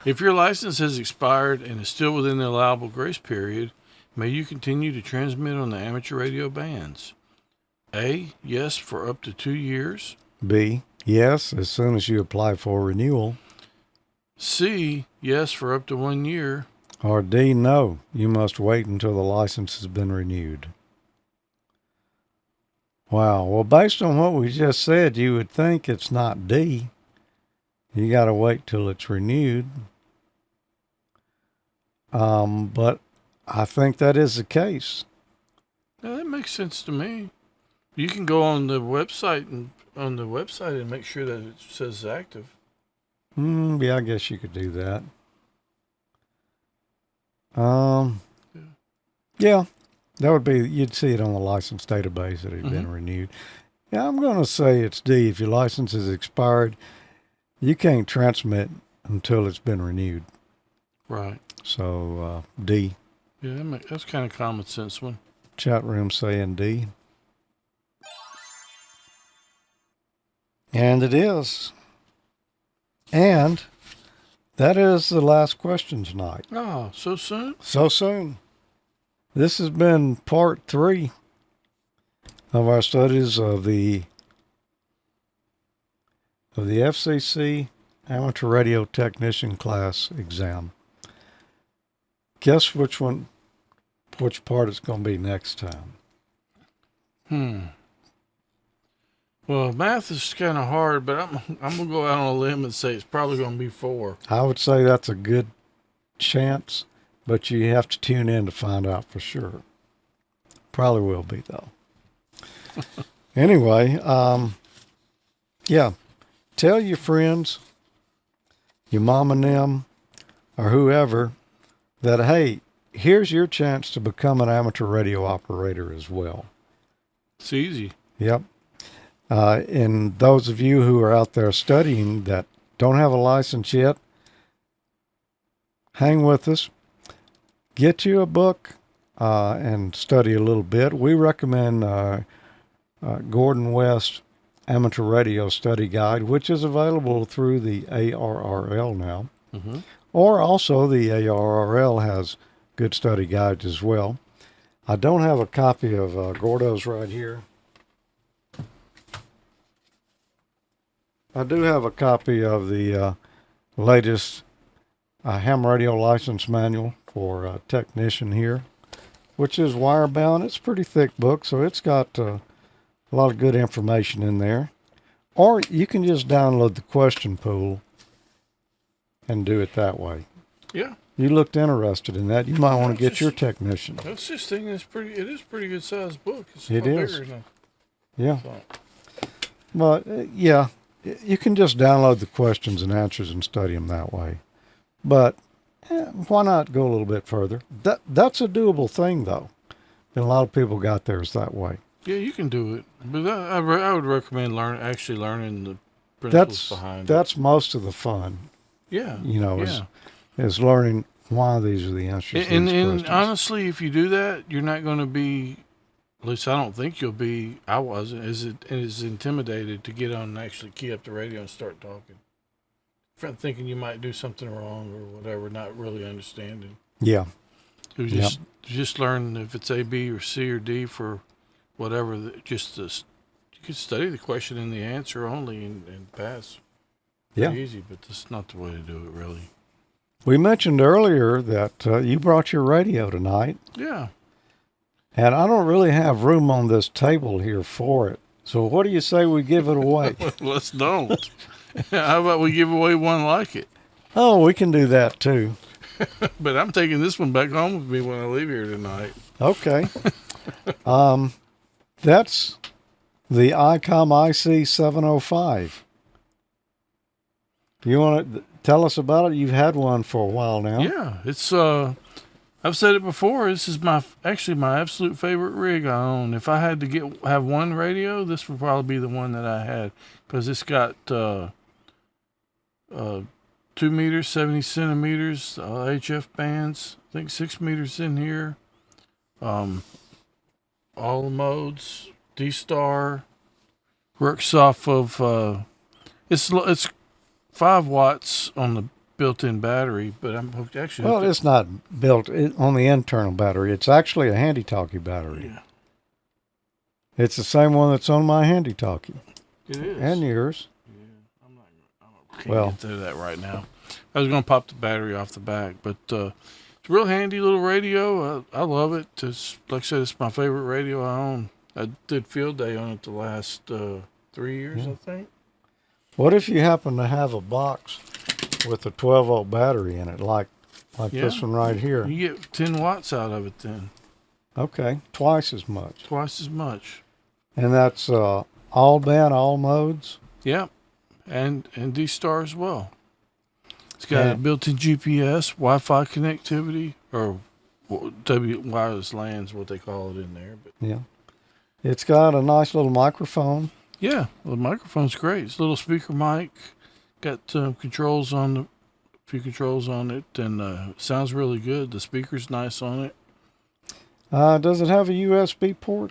If your license has expired and is still within the allowable grace period, may you continue to transmit on the amateur radio bands. A, yes, for up to 2 years. B, yes, as soon as you apply for renewal. C, yes, for up to 1 year. Or D, no, you must wait until the license has been renewed. Wow, well, based on what we just said, you would think it's not D. You got to wait till it's renewed. But I think that is the case. Now, that makes sense to me. You can go on the website and make sure that it says active. Yeah, I guess you could do that. Um, yeah, that would be, you'd see it on the license database that it had been renewed. Yeah, I'm going to say it's D. If your license is expired, you can't transmit until it's been renewed. Right. So, D. Yeah, that's kind of common sense one. Chat room saying D. And it is. And that is the last question tonight. Oh, so soon? So soon. This has been part 3 of our studies of the FCC Amateur Radio Technician Class exam. Guess which part it's going to be next time. Well, math is kind of hard, but I'm gonna go out on a limb and say it's probably gonna be 4. I would say that's a good chance, but you have to tune in to find out for sure. Probably will be though. Anyway, yeah, tell your friends, your mom and them, or whoever, that hey, here's your chance to become an amateur radio operator as well. It's easy. Yep. And those of you who are out there studying that don't have a license yet, hang with us. Get you a book and study a little bit. We recommend Gordon West Amateur Radio Study Guide, which is available through the ARRL now. Or also the ARRL has good study guides as well. I don't have a copy of Gordo's right here. I do have a copy of the latest ham radio license manual for technician here, which is wire-bound. It's a pretty thick book, so it's got a lot of good information in there. Or you can just download the question pool and do it that way. Yeah. You looked interested in that. You might want to get your technician. That's just thinking it is a pretty good sized book. It's It is. bigger than Yeah. I thought. But, yeah, you can just download the questions and answers and study them that way. But why not go a little bit further? That's a doable thing, though. And a lot of people got theirs that way. Yeah, you can do it. But I would recommend learning the principles behind it. That's most of the fun, Yeah. is learning why these are the answers to these And questions. honestly, if you do that, you're not going to be, at least I don't think you'll be, I wasn't, as intimidated to get on and actually key up the radio and start talking. Thinking you might do something wrong or whatever, not really understanding. Yeah. You just learn if it's A, B, or C, or D for whatever. You can study the question and the answer only and pass. Pretty easy, but that's not the way to do it, really. We mentioned earlier that you brought your radio tonight. Yeah. And I don't really have room on this table here for it. So what do you say we give it away? Let's don't. How about we give away one like it? Oh, we can do that too. But I'm taking this one back home with me when I leave here tonight. Okay. That's the ICOM IC705. You want to tell us about it? You've had one for a while now. Yeah, it's I've said it before. This is my absolute favorite rig I own. If I had to have one radio, this would probably be the one that I had, because it's got 2 meters, 70 centimeters, HF bands. I think 6 meters in here. All the modes, D-Star. Works off of it's 5 watts on the built-in battery, but I'm hooked actually. Well, it's not built on the internal battery. It's actually a handy-talkie battery. Yeah. It's the same one that's on my handy-talkie. It is. And yours. I can't get to that right now. I was going to pop the battery off the back, but it's a real handy little radio. I love it. It's, like I said, it's my favorite radio I own. I did field day on it the last 3 years, I think. What if you happen to have a box with a 12-volt battery in it, like this one right here? You get 10 watts out of it then. Okay, twice as much. Twice as much. And that's all band, all modes? Yep. And D-Star as well. It's got a And- built-in GPS, Wi-Fi connectivity, or wireless LAN's what they call it in there. But Yeah. It's got a nice little microphone. yeah, the microphone's great. It's a little speaker mic. Got controls on a few controls on it, and sounds really good. The speaker's nice on it. Does it have a USB port?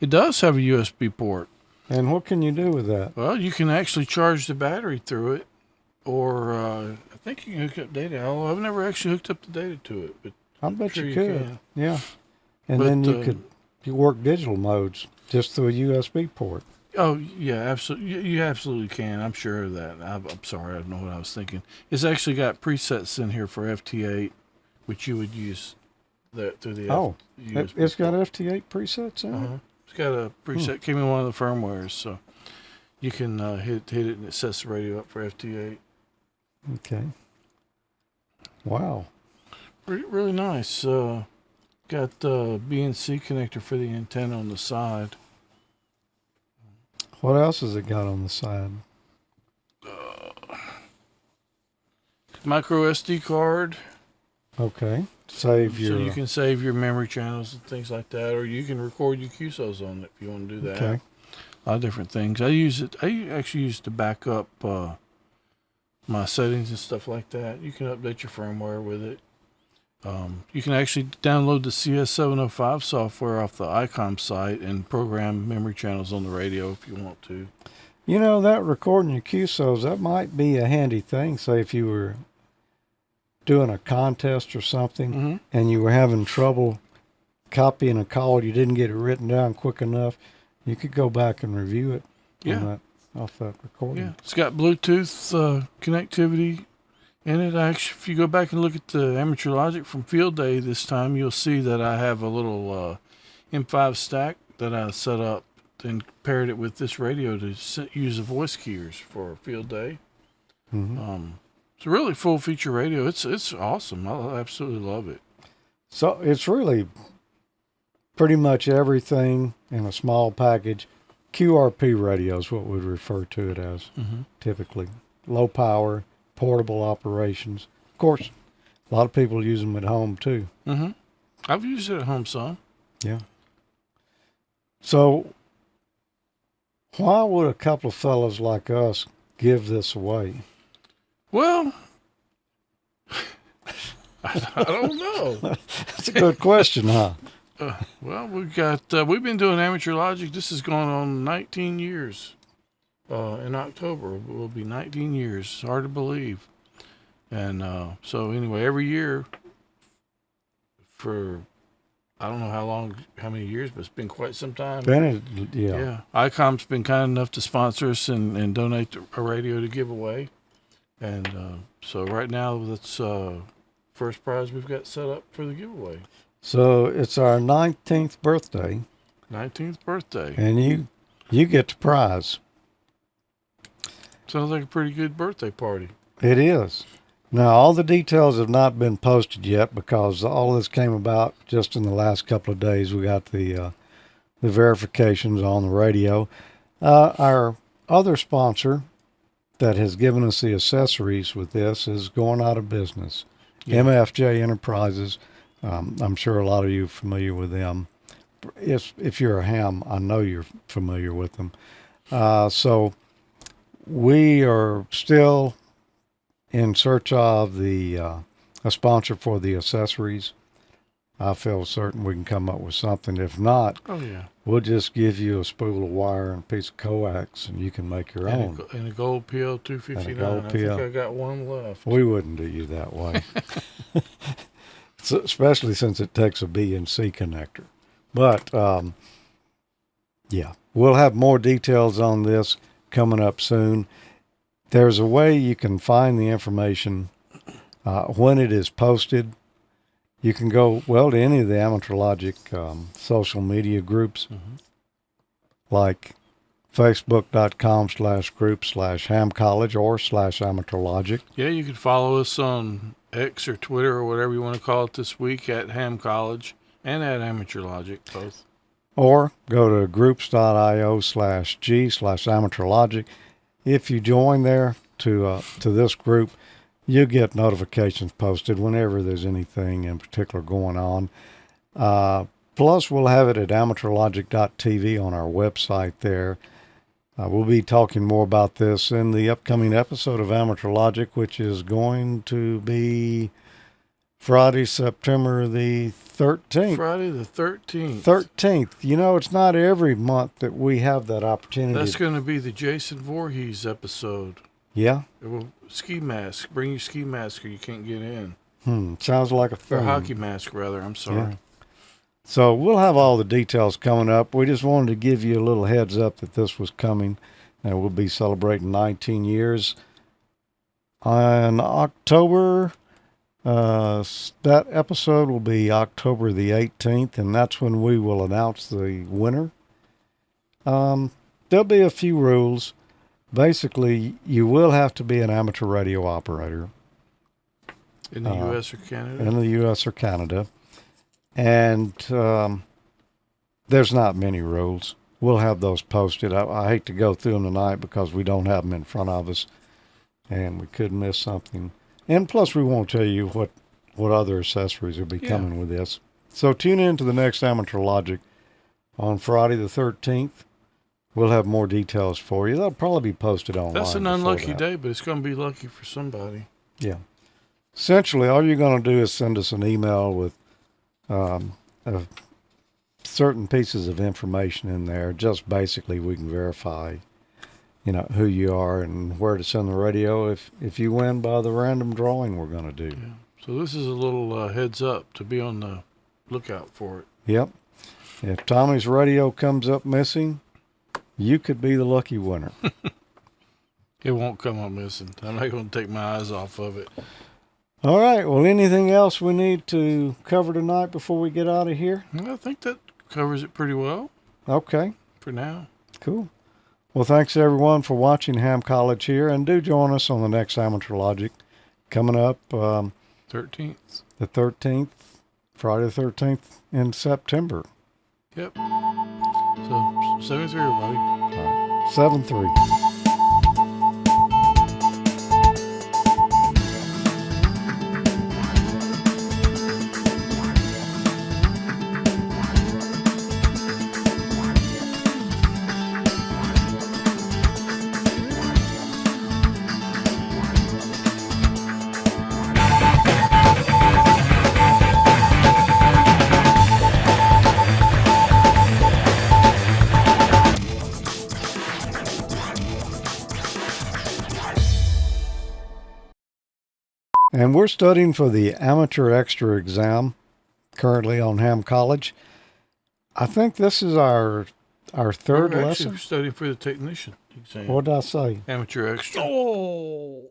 It does have a USB port. And what can you do with that? Well, you can actually charge the battery through it, or I think you can hook up data. Although I've never actually hooked up the data to it, but I bet sure you you could. can. Yeah. And But, then you work digital modes just through a USB port. oh yeah, absolutely. You absolutely can. I'm sure of that. I'm sorry, I don't know what I was thinking. It's actually got presets in here for FT8, which you would use that through the Oh, USB It's got port. FT8 presets in it? Uh-huh. It's got a preset. Came in one of the firmwares, so you can hit it and it sets the radio up for FT8. Okay. Wow. Really nice. Got the BNC connector for the antenna on the side. What else has it got on the side? Micro SD card, Okay. Save your. so you can save your memory channels and things like that, or you can record your QSOs on it if you want to do that. Okay. A lot of different things. I use it. I actually use it to back up my settings and stuff like that. You can update your firmware with it. You can actually download the CS705 software off the ICOM site and program memory channels on the radio if you want to. You know, that recording your QSOs, that might be a handy thing. Say if you were doing a contest or something Mm-hmm. and you were having trouble copying a call, you didn't get it written down quick enough, you could go back and review it Yeah. on that, off that recording. Yeah, it's got Bluetooth connectivity in it. Actually, if you go back and look at the Amateur Logic from Field Day this time, you'll see that I have a little M5 stack that I set up and paired it with this radio to use the voice keyers for Field Day. Mhm. It's a really full feature radio. It's awesome. I absolutely love it. So it's really pretty much everything in a small package. QRP radio is what we'd refer to it as Mm-hmm. typically. Low power, portable operations. Of course, a lot of people use them at home too. Mm-hmm. I've used it at home some. Yeah. So why would a couple of fellows like us give this away? Well, I don't know. That's a good question, huh? Well, we've been doing Amateur Logic. This has gone on 19 years. In October, it will be 19 years. It's hard to believe. And so anyway, every year for I don't know how many years, but it's been quite some time. Yeah. ICOM's been kind enough to sponsor us and donate a radio to give away. And so right now, that's first prize we've got set up for the giveaway. So it's our 19th birthday, 19th birthday. and you get the prize. Sounds like a pretty good birthday party. It is. Now, all the details have not been posted yet because all this came about just in the last couple of days. We got the verifications on the radio. Our other sponsor that has given us the accessories with this is going out of business. Yeah. MFJ Enterprises. I'm sure a lot of you are familiar with them. If you're a ham, I know you're familiar with them. So we are still in search of a sponsor for the accessories. I feel certain we can come up with something. If not, Oh, yeah. we'll just give you a spool of wire and a piece of coax, and you can make your own. And a gold PL 259. And a gold I PL. think I got one left. We wouldn't do you that way, especially since it takes a B and C connector. But yeah, we'll have more details on this coming up soon. There's a way you can find the information when it is posted. You can go, well, to any of the Amateur Logic social media groups, like facebook.com/group/hamcollege or /amateurlogic. Yeah, you can follow us on X or Twitter or whatever you want to call it this week at Ham College and at Amateur Logic, both. Or go to groups.io/g/amateurlogic. If you join there to this group, you'll get notifications posted whenever there's anything in particular going on. Plus, we'll have it at amateurlogic.tv on our website there. We'll be talking more about this in the upcoming episode of Amateur Logic, which is going to be Friday, September the 13th. Friday the 13th. 13th. You know, it's not every month that we have that opportunity. That's going to be the Jason Voorhees episode. Yeah? Well, ski mask. Bring your ski mask or you can't get in. Sounds like a Or thing. hockey mask, rather. I'm sorry. Yeah. So we'll have all the details coming up. We just wanted to give you a little heads up that this was coming. And we'll be celebrating 19 years on October. That episode will be October the 18th, and that's when we will announce the winner. There'll be a few rules. Basically, you will have to be an amateur radio operator In the U.S. or Canada? in the U.S. or Canada. And there's not many rules. We'll have those posted. I hate to go through them tonight because we don't have them in front of us, and we could miss something. And plus, we won't tell you what other accessories will be coming with this. So tune in to the next Amateur Logic on Friday the 13th. We'll have more details for you. They'll probably be posted online. That's an before unlucky that. day, but it's going to be lucky for somebody. Yeah. Essentially, all you're going to do is send us an email with certain pieces of information in there. Just basically, we can verify, who you are and where to send the radio if you win by the random drawing we're going to do. Yeah. So this is a little heads up to be on the lookout for it. Yep. If Tommy's radio comes up missing, you could be the lucky winner. It won't come up missing. I'm not going to take my eyes off of it. All right. Well, anything else we need to cover tonight before we get out of here? I think that covers it pretty well Okay. for now. Cool. Well, thanks everyone for watching Ham College here, and do join us on the next Amateur Logic coming up 13th. the 13th, Friday the 13th in September. Yep. So 73, everybody. All right. 7-3. And we're studying for the Amateur Extra exam currently on Ham College. I think this is our third We're lesson. actually studying for the technician exam. What did I say? Amateur extra. Oh.